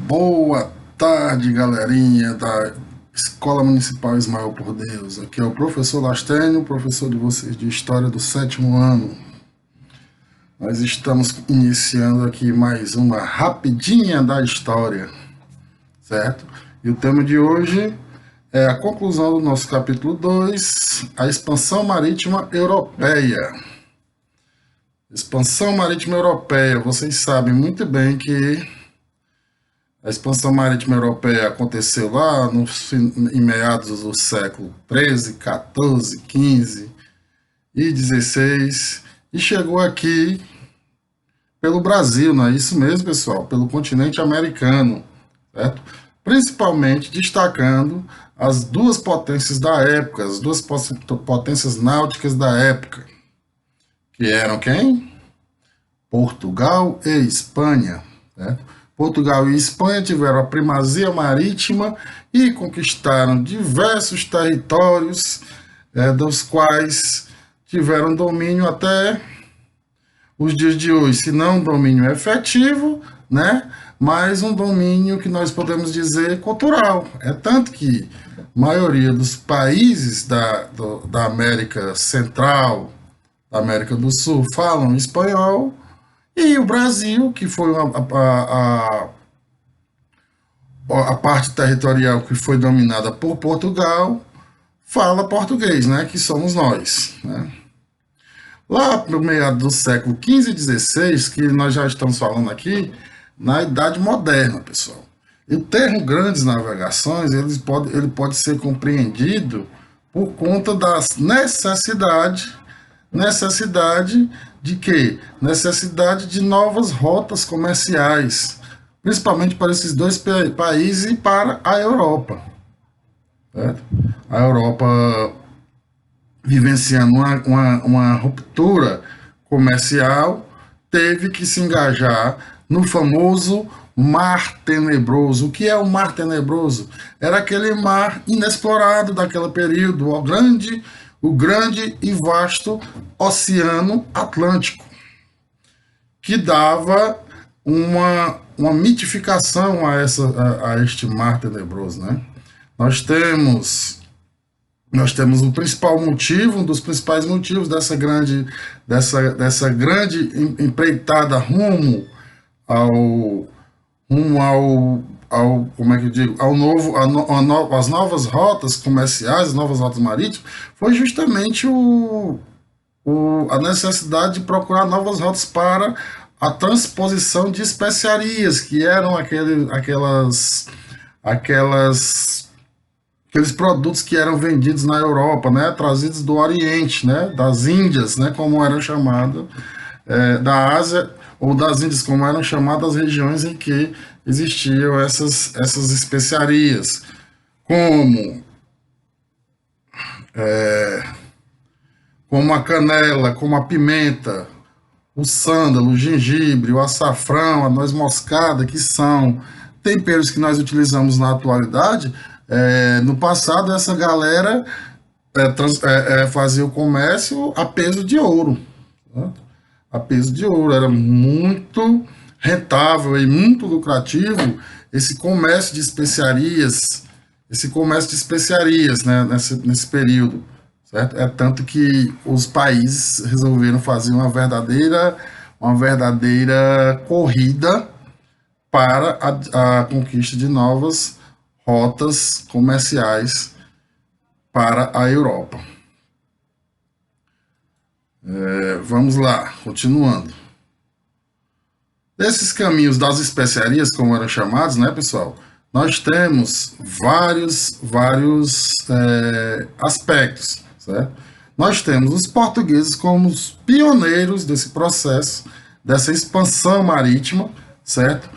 Boa tarde, galerinha da Escola Municipal Ismael por Deus. Aqui é o professor Lastênio, professor de vocês de História do 7º ano. Nós estamos iniciando aqui mais uma rapidinha da história, certo? E o tema de hoje é a conclusão do nosso capítulo 2, a expansão marítima europeia. Expansão marítima europeia. Vocês sabem muito bem que a expansão marítima europeia aconteceu lá em meados do século XIII, XIV, XV e XVI e chegou aqui pelo Brasil, não é isso mesmo, pessoal? Pelo continente americano, certo? Principalmente destacando as duas potências da época, as duas potências náuticas da época, que eram quem? Portugal e Espanha, certo? Portugal e Espanha tiveram a primazia marítima e conquistaram diversos territórios, dos quais tiveram domínio até os dias de hoje, se não um domínio efetivo, né? Mas um domínio que nós podemos dizer cultural. É tanto que a maioria dos países da América Central, da América do Sul, falam espanhol. E o Brasil, que foi a parte territorial que foi dominada por Portugal, fala português, né? Que somos nós, né? Lá no meado do século XV e XVI, que nós já estamos falando aqui, na Idade Moderna, pessoal. E o termo grandes navegações, ele pode ser compreendido por conta das necessidade de quê? Necessidade de novas rotas comerciais, principalmente para esses dois países e para a Europa. Certo? A Europa vivenciando uma ruptura comercial, teve que se engajar no famoso Mar Tenebroso. O que é o Mar Tenebroso? Era aquele mar inexplorado daquele período, o grande e vasto Oceano Atlântico, que dava uma mitificação a este mar tenebroso, né? Nós temos o principal motivo, um dos principais motivos dessa grande empreitada rumo como é que eu digo, às novas rotas comerciais, as novas rotas marítimas, foi justamente a necessidade de procurar novas rotas para a transposição de especiarias, que eram aqueles produtos que eram vendidos na Europa, né, trazidos do Oriente, né, das Índias, né, como eram chamadas, da Ásia, ou das Índias, como eram chamadas as regiões em que existiam essas especiarias, como a canela, como a pimenta, o sândalo, o gengibre, o açafrão, a noz moscada, que são temperos que nós utilizamos na atualidade. No passado, essa galera fazia o comércio a peso de ouro, certo? A peso de ouro, era muito rentável e muito lucrativo esse comércio de especiarias, né, nesse período, certo? É tanto que os países resolveram fazer uma verdadeira corrida para a conquista de novas rotas comerciais para a Europa. Vamos lá, continuando. Desses caminhos das especiarias, como eram chamados, né, pessoal? Nós temos vários aspectos, certo? Nós temos os portugueses como os pioneiros desse processo, dessa expansão marítima, certo?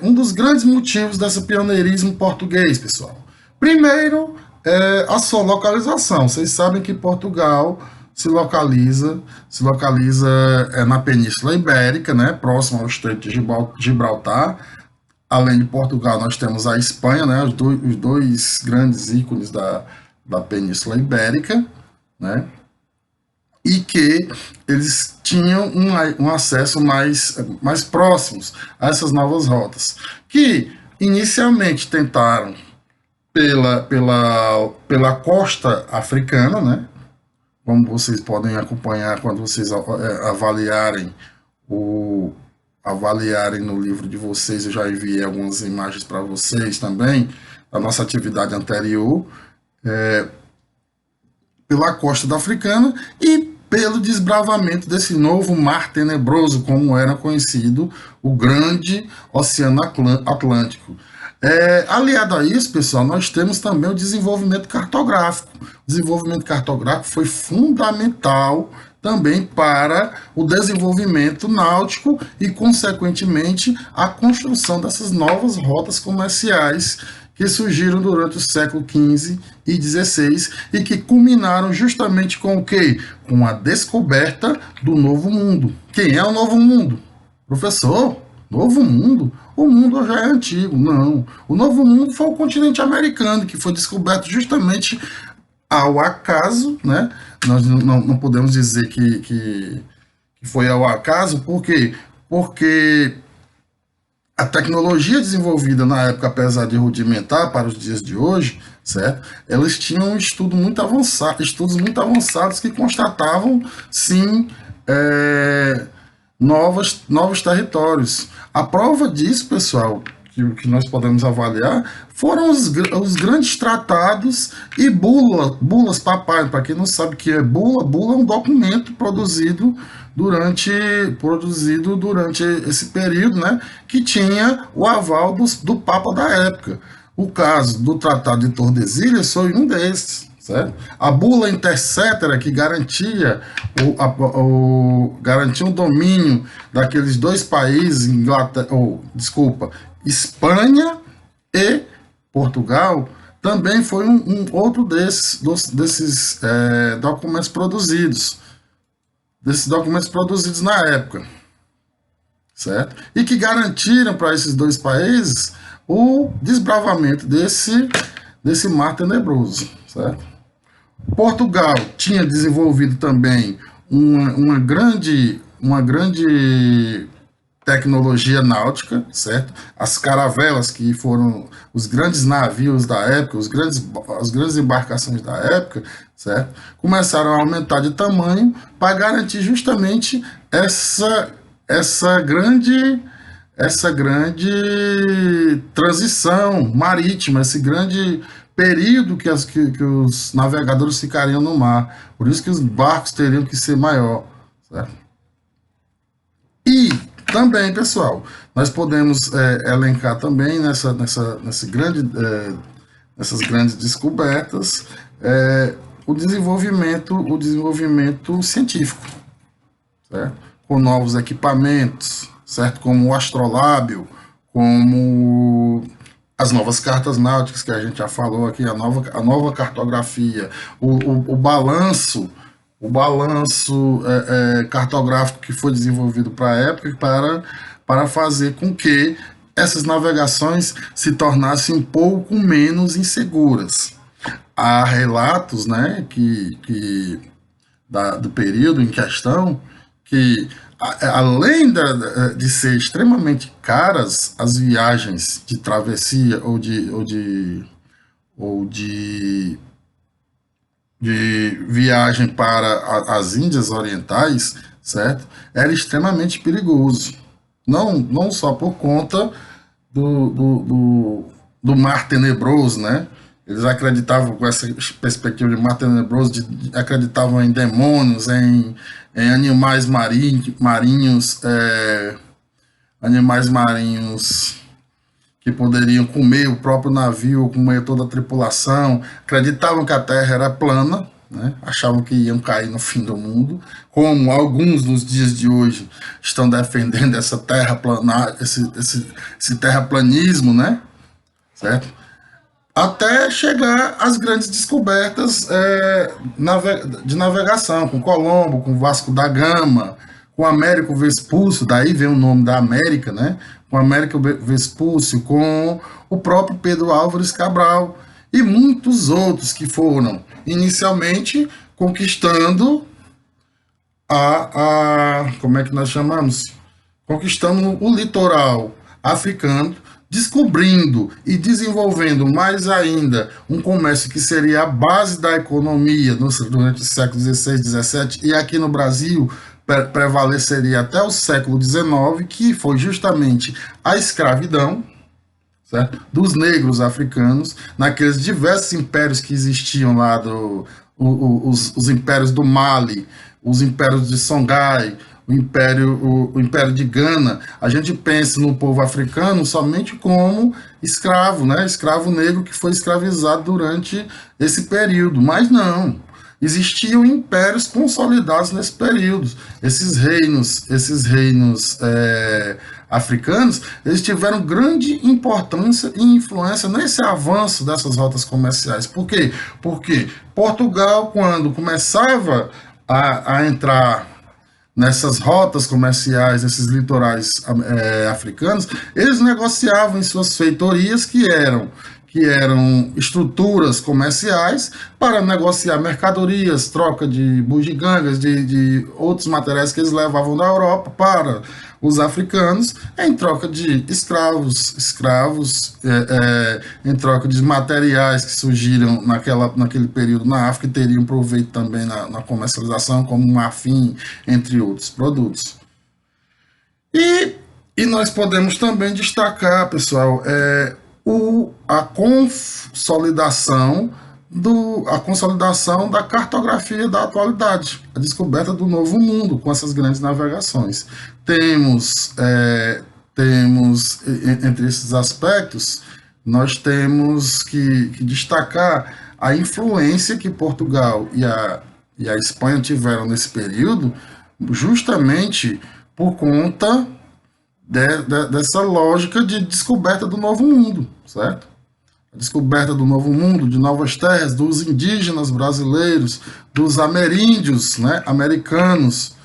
Um dos grandes motivos desse pioneirismo português, pessoal. Primeiro, a sua localização. Vocês sabem que Portugal se localiza na Península Ibérica, né, próximo ao Estreito de Gibraltar. Além de Portugal, nós temos a Espanha, né, os dois grandes ícones da Península Ibérica, né? e que eles tinham um acesso mais próximos a essas novas rotas, que inicialmente tentaram pela costa africana, né? Como vocês podem acompanhar quando vocês avaliarem no livro de vocês, eu já enviei algumas imagens para vocês também, da nossa atividade anterior, pela costa da africana e pelo desbravamento desse novo mar tenebroso, como era conhecido o grande Oceano Atlântico. Aliado a isso, pessoal, nós temos também o desenvolvimento cartográfico. O desenvolvimento cartográfico foi fundamental também para o desenvolvimento náutico e, consequentemente, a construção dessas novas rotas comerciais que surgiram durante o século XV e XVI e que culminaram justamente com o quê? Com a descoberta do Novo Mundo. Quem é o Novo Mundo? Professor, Novo Mundo? O mundo já é antigo. Não. O Novo Mundo foi o continente americano, que foi descoberto justamente ao acaso, né? Nós não podemos dizer que foi ao acaso, por quê? Porque a tecnologia desenvolvida na época, apesar de rudimentar para os dias de hoje, certo? Elas tinham estudos muito avançados que constatavam, sim, novos territórios. A prova disso, pessoal, que nós podemos avaliar, foram os grandes tratados e bulas papais. Para quem não sabe o que é bula é um documento produzido durante esse período, né, que tinha o aval do Papa da época. O caso do Tratado de Tordesilhas foi um desses. Certo? A bula intercetera, que garantia o domínio daqueles dois países, Espanha e Portugal, também foi um outro desses documentos produzidos. Desses documentos produzidos na época, certo? E que garantiram para esses dois países o desbravamento desse mar tenebroso, certo? Portugal tinha desenvolvido também uma grande tecnologia náutica, certo? As caravelas, que foram os grandes navios da época, as grandes embarcações da época, certo? Começaram a aumentar de tamanho para garantir justamente essa grande transição marítima, esse grande período que os navegadores ficariam no mar. Por isso que os barcos teriam que ser maior, certo? E também, pessoal, nós podemos elencar também nessas grandes descobertas o desenvolvimento científico, certo? Com novos equipamentos, certo? Como o astrolábio, como as novas cartas náuticas que a gente já falou aqui, a nova cartografia, o balanço cartográfico que foi desenvolvido para a época para fazer com que essas navegações se tornassem um pouco menos inseguras. Há relatos, né, do período em questão, que além de ser extremamente caras as viagens de travessia ou de viagem para as Índias Orientais, certo? Era extremamente perigoso. Não só por conta do mar tenebroso, né? Eles acreditavam, com essa perspectiva de mar tenebroso, acreditavam em demônios, em animais marinhos, que poderiam comer o próprio navio, comer toda a tripulação. Acreditavam que a Terra era plana, né? Achavam que iam cair no fim do mundo, como alguns nos dias de hoje estão defendendo esse terraplanismo, né? Certo? Até chegar às grandes descobertas de navegação, com Colombo, com Vasco da Gama, com Américo Vespúcio, daí vem o nome da América, né? Com Américo Vespúcio, com o próprio Pedro Álvares Cabral e muitos outros que foram inicialmente conquistando como é que nós chamamos? Conquistando o litoral africano, descobrindo e desenvolvendo mais ainda um comércio que seria a base da economia durante o século XVI, XVII, e aqui no Brasil prevaleceria até o século XIX, que foi justamente a escravidão, certo? Dos negros africanos, naqueles diversos impérios que existiam lá, os impérios do Mali, os impérios de Songhai, o império de Gana. A gente pensa no povo africano somente como escravo, né? Escravo negro que foi escravizado durante esse período, mas não. Existiam impérios consolidados nesse período. Esses reinos africanos, eles tiveram grande importância e influência nesse avanço dessas rotas comerciais. Por quê? Porque Portugal, quando começava a entrar nessas rotas comerciais, esses litorais africanos, eles negociavam em suas feitorias que eram estruturas comerciais para negociar mercadorias, troca de bugigangas, de outros materiais que eles levavam da Europa para os africanos, em troca de escravos, em troca de materiais que surgiram naquele período na África e teriam proveito também na comercialização, como marfim, entre outros produtos. E, e nós podemos também destacar, pessoal, a consolidação da cartografia da atualidade, a descoberta do novo mundo com essas grandes navegações. Temos entre esses aspectos, nós temos que destacar a influência que Portugal e a Espanha tiveram nesse período, justamente por conta dessa lógica de descoberta do novo mundo, certo? A descoberta do novo mundo, de novas terras, dos indígenas brasileiros, dos ameríndios, né, americanos,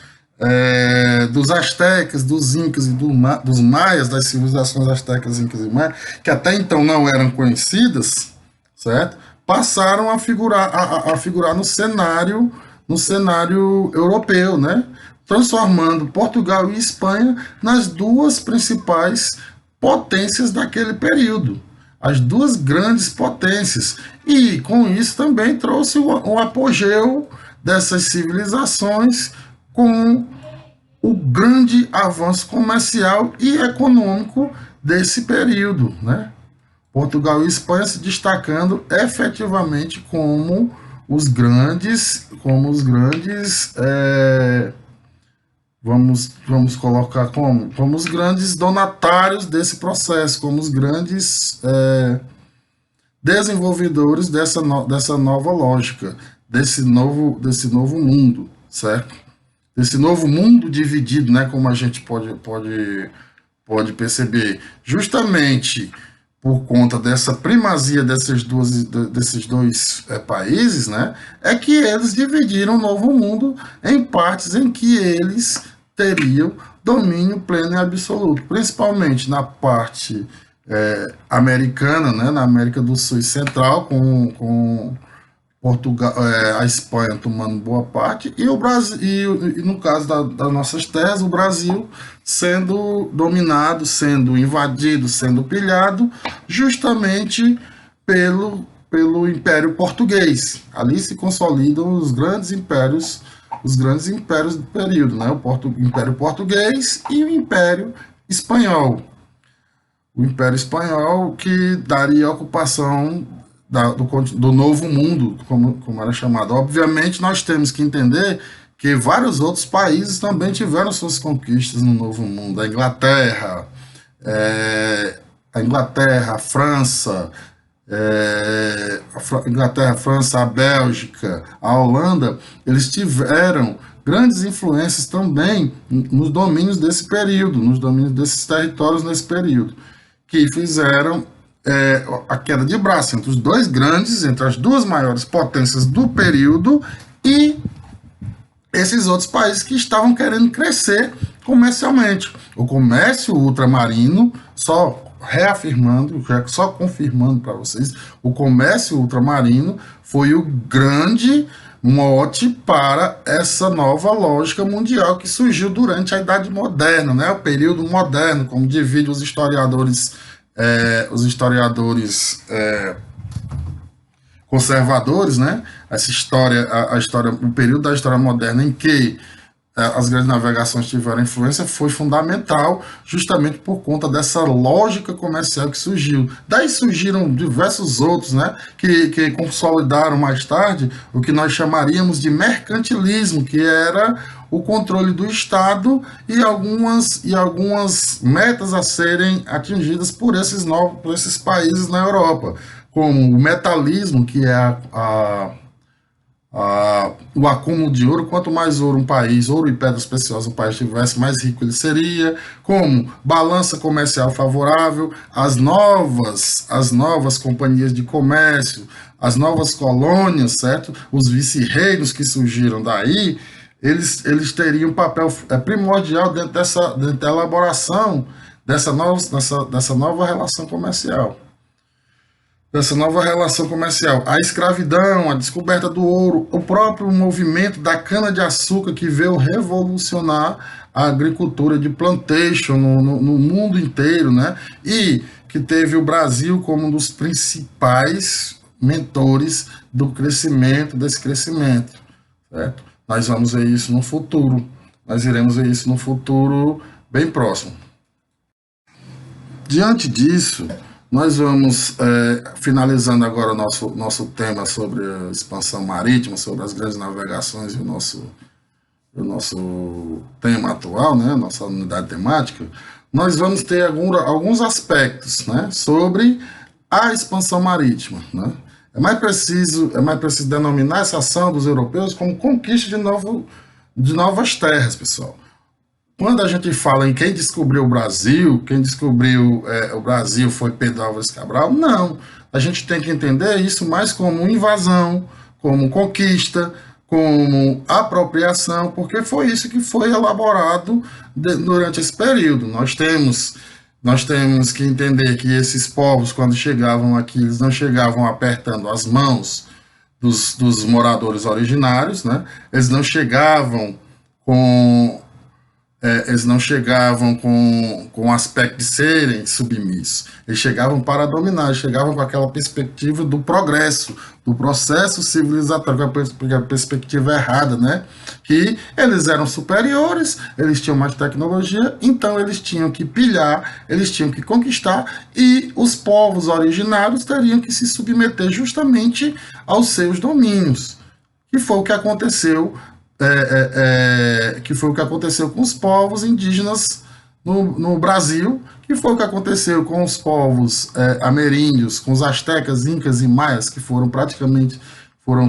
dos astecas, dos incas e dos maias, das civilizações astecas, incas e maias, que até então não eram conhecidas, certo? Passaram a figurar no cenário europeu, né? Transformando Portugal e Espanha nas duas principais potências daquele período, as duas grandes potências. E com isso também trouxe o apogeu dessas civilizações com o grande avanço comercial e econômico desse período, né? Portugal e Espanha se destacando efetivamente vamos colocar como os grandes donatários desse processo, como os grandes desenvolvedores dessa nova lógica, desse novo mundo, certo? Desse novo mundo dividido, né, como a gente pode perceber, justamente por conta dessa primazia desses dois países, né, é que eles dividiram o novo mundo em partes em que eles teriam domínio pleno e absoluto, principalmente na parte americana, né, na América do Sul e Central, com Portugal, a Espanha tomando boa parte, e o Brasil, e no caso das nossas terras, o Brasil sendo dominado, sendo invadido, sendo pilhado, justamente pelo Império Português. Ali se consolidam os grandes impérios do período, né? O Império Português e o Império Espanhol. O Império Espanhol que daria a ocupação do novo mundo, como era chamado. Obviamente, nós temos que entender que vários outros países também tiveram suas conquistas no novo mundo. A França, a Bélgica, a Holanda, eles tiveram grandes influências também nos domínios desse período, nos domínios desses territórios nesse período, que fizeram a queda de braço entre os dois grandes, entre as duas maiores potências do período e esses outros países que estavam querendo crescer comercialmente. O comércio ultramarino, só reafirmando, só confirmando para vocês, o comércio ultramarino foi o grande mote para essa nova lógica mundial que surgiu durante a Idade Moderna, né? O período moderno, como divide os historiadores conservadores, né? Essa história, a história, o período da história moderna em que as grandes navegações tiveram influência foi fundamental, justamente por conta dessa lógica comercial que surgiu. Daí surgiram diversos outros, né, que consolidaram mais tarde o que nós chamaríamos de mercantilismo, que era o controle do Estado e algumas metas a serem atingidas por esses países na Europa, como o metalismo, que é o acúmulo de ouro. Quanto mais ouro um país, ouro e pedras preciosas um país tivesse, mais rico ele seria. Como balança comercial favorável, as novas companhias de comércio, as novas colônias, certo? Os vice-reinos que surgiram daí, eles teriam um papel primordial dentro da elaboração dessa nova relação comercial. A escravidão, a descoberta do ouro, o próprio movimento da cana-de-açúcar que veio revolucionar a agricultura de plantation no mundo inteiro, né? E que teve o Brasil como um dos principais mentores desse crescimento, certo? Nós vamos ver isso no futuro, nós iremos ver isso no futuro bem próximo. Diante disso, nós vamos, finalizando agora o nosso tema sobre a expansão marítima, sobre as grandes navegações e o nosso tema atual, né, nossa unidade temática, nós vamos ter alguns aspectos, né, sobre a expansão marítima. Né. É mais preciso denominar essa ação dos europeus como conquista de novas terras, pessoal. Quando a gente fala em quem descobriu o Brasil, o Brasil foi Pedro Álvares Cabral, não. A gente tem que entender isso mais como invasão, como conquista, como apropriação, porque foi isso que foi elaborado durante esse período. Nós temos que entender que esses povos, quando chegavam aqui, eles não chegavam apertando as mãos dos moradores originários, né? Eles não chegavam com o aspecto de serem submissos. Eles chegavam para dominar, eles chegavam com aquela perspectiva do progresso, do processo civilizatório, com a perspectiva errada, né? Que eles eram superiores, eles tinham mais tecnologia, então eles tinham que pilhar, eles tinham que conquistar, e os povos originários teriam que se submeter justamente aos seus domínios, que foi o que aconteceu com os povos indígenas no Brasil, que foi o que aconteceu com os povos ameríndios, com os astecas, incas e maias, que foram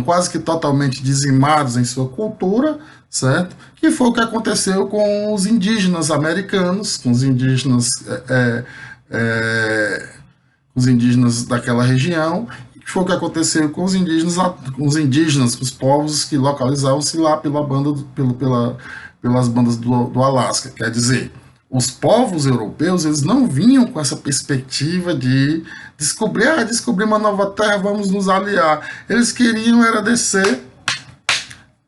quase que totalmente dizimados em sua cultura, certo? Que foi o que aconteceu com os indígenas americanos, com os indígenas daquela região, que foi o que aconteceu com os indígenas, com os povos que localizavam-se lá pelas bandas do Alasca. Quer dizer, os povos europeus, eles não vinham com essa perspectiva de descobrir uma nova terra, vamos nos aliar. Eles queriam era descer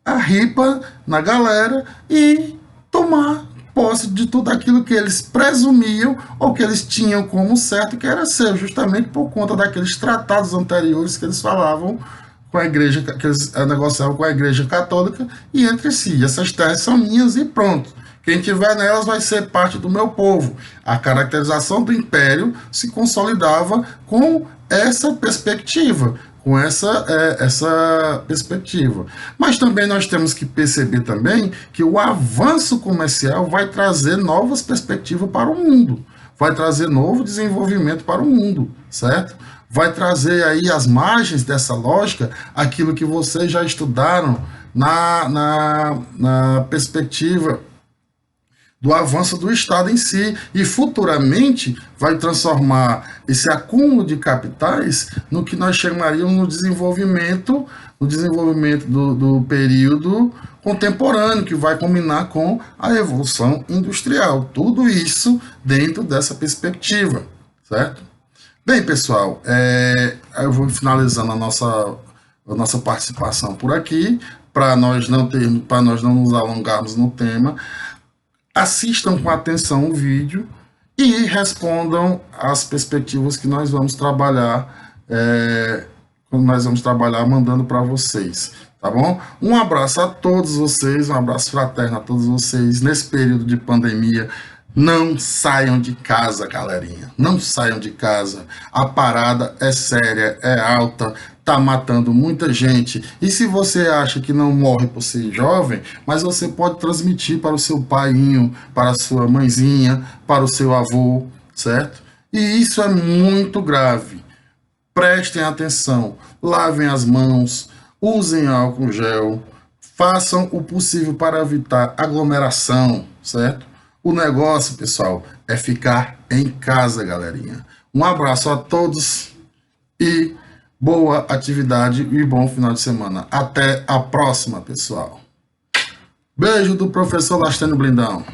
a ripa na galera e tomar posse de tudo aquilo que eles presumiam ou que eles tinham como certo que era seu, justamente por conta daqueles tratados anteriores que eles falavam com a igreja, que eles negociavam com a igreja católica e entre si. Essas terras são minhas e pronto. Quem tiver nelas vai ser parte do meu povo. A caracterização do império se consolidava com essa perspectiva, perspectiva. Mas também nós temos que perceber também que o avanço comercial vai trazer novas perspectivas para o mundo, vai trazer novo desenvolvimento para o mundo, certo? Vai trazer aí as margens dessa lógica, aquilo que vocês já estudaram na perspectiva do avanço do Estado em si, e futuramente vai transformar esse acúmulo de capitais no que nós chamaríamos no desenvolvimento do período contemporâneo, que vai combinar com a Revolução Industrial. Tudo isso dentro dessa perspectiva, certo? Bem, pessoal, eu vou finalizando a nossa participação por aqui, para nós não nos alongarmos no tema. Assistam com atenção o vídeo e respondam as perspectivas que nós vamos trabalhar, mandando para vocês, tá bom? Um abraço a todos vocês, um abraço fraterno a todos vocês nesse período de pandemia. Não saiam de casa, galerinha. Não saiam de casa. A parada é séria, é alta, tá matando muita gente. E se você acha que não morre por ser jovem, mas você pode transmitir para o seu paiinho, para a sua mãezinha, para o seu avô, certo? E isso é muito grave. Prestem atenção, lavem as mãos, usem álcool gel, façam o possível para evitar aglomeração, certo? O negócio, pessoal, é ficar em casa, galerinha. Um abraço a todos e boa atividade e bom final de semana. Até a próxima, pessoal. Beijo do professor Lastênio Blindão.